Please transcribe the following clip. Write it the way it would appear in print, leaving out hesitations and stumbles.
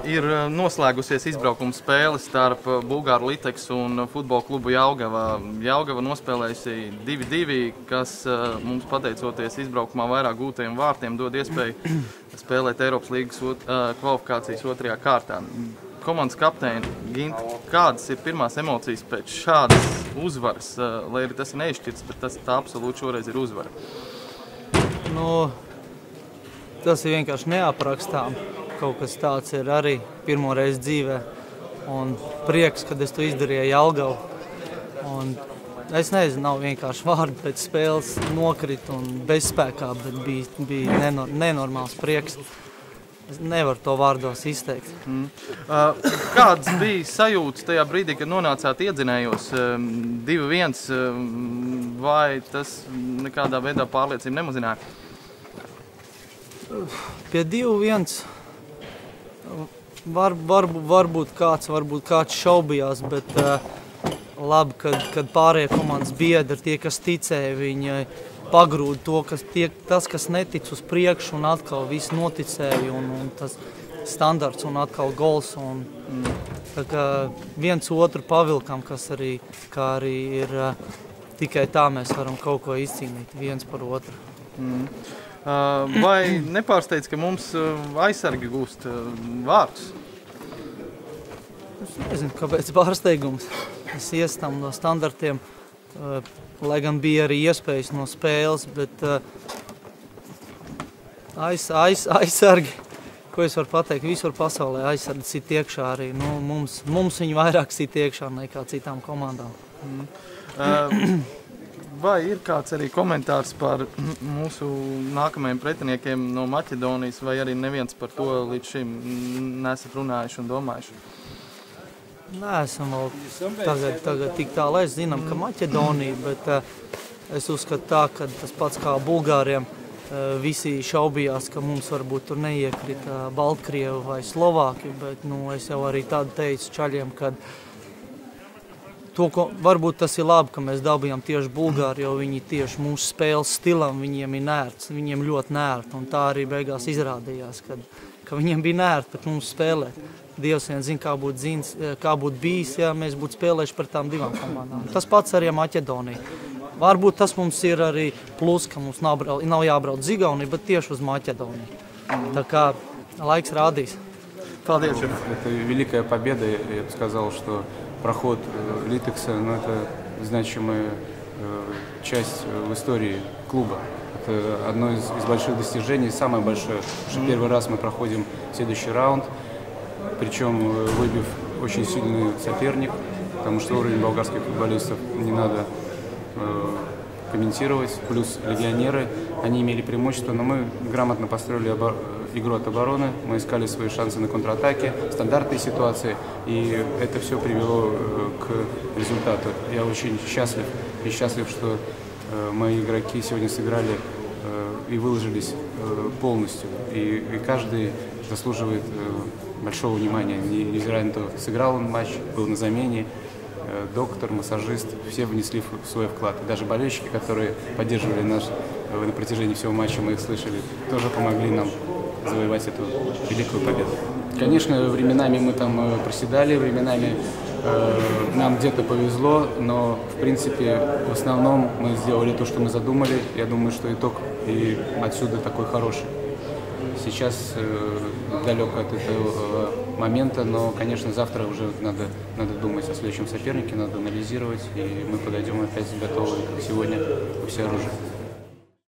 Ir noslēgusies izbraukuma spēle starp Bulgāru Liteksu un futbola klubu Jelgava. Jelgava nospēlējusi 2-2, kas mums, pateicoties izbraukumā vairāk gūtajiem vārtiem, dod iespēju spēlēt Eiropas līgas kvalifikācijas otrajā kārtā. Komandas kapteini Ginta, kādas ir pirmās emocijas pēc šādas uzvaras, lai arī tas ir neizšķirts, bet tā absolūti šoreiz ir uzvara? Tas ir vienkārši neaprakstām. Kaut kas tāds ir arī pirmo reizi dzīvē. Un prieks, kad es to izdarīju Jelgavu. Un es nezinu, nav vienkārši vārdi pēc spēles nokrit un bezspēkā, bet bija nenormāls prieks. Es nevaru to vārdos izteikt. Kādas bija sajūtas tajā brīdī, kad nonācāt iedzinējos 2-1, vai tas nekādā veidā pārliecību nemazināja? Pie 2-1 varbūt kāds šaubījās, bet labi, kad pārējie komandas biedri, tie, kas ticēja, viņi pagrūda to, kas netic uz priekšu, un atkal viss noticēja, un tas standarts, un atkal gols. Tā kā viens otru pavilkam, kā arī ir tikai tā mēs varam kaut ko izcīnīt viens par otru. Vai nepārsteidz, ka mums aizsargi gūst vārtus? Es nezinu, kāpēc pārsteigums. Mēs iestam no standartiem, lai gan bija arī iespējas no spēles, bet aizsargi, ko es varu pateikt, visur pasaulē aizsargi sit iekšā arī. Mums viņi vairāk sit iekšā nekā citām komandām. Vai ir kāds arī komentārs par mūsu nākamajiem pretiniekiem no Maķedonijas, vai arī neviens par to līdz šim nesat runājuši un domājuši? Neesam vēl tagad tik tālu. Es zinām, ka Maķedonija, bet es uzskatu tā, ka tas pats kā Bulgāriem, visi šaubījās, ka mums varbūt tur neiekrita Baltkrievi vai Slovāki, bet es jau arī tādu teicu čaļiem, ka varbūt tas ir labi, ka mēs dabījām tieši Bulgāri, jo viņi tieši mūsu spēles stilam, viņiem ir nērts, viņiem ļoti nērti, un tā arī beigās izrādījās, ka viņiem bija nērti pret mums spēlēt. Dievs vien zina, kā būtu bijis, ja mēs būtu spēlējuši par tām divām komandām. Tas pats arī Maķedonija. Varbūt tas mums ir arī plus, ka mums nav jābrauc uz Igauniju, bet tieši uz Maķedoniju. Tā kā laiks rādīs. Paldies. Это великая победа, я бы сказал, что проход Литекса, это значимая часть в истории клуба. Это одно из больших достижений, самое большое, что первый раз мы проходим следующий раунд, причем выбив очень сильный соперник, потому что уровень болгарских футболистов не надо комментировать, плюс легионеры, они имели преимущество, но мы грамотно построили игру от обороны, мы искали свои шансы на контратаке, стандартные ситуации, и это все привело к результату. Я очень счастлив, что мои игроки сегодня сыграли и выложились полностью, и каждый заслуживает большого внимания, невзирая на то, сыграл он матч, был на замене, доктор, массажист, все внесли свой вклад. И даже болельщики, которые поддерживали нас на протяжении всего матча, мы их слышали, тоже помогли нам завоевать эту великую победу. Конечно, временами мы там проседали, временами нам где-то повезло, но в принципе в основном мы сделали то, что мы задумали. Я думаю, что итог и отсюда такой хороший. Сейчас далек от этого момента, но, конечно, завтра уже надо думать о следующем сопернике, надо анализировать, и мы подойдем опять готовы, как сегодня, во всеоружие.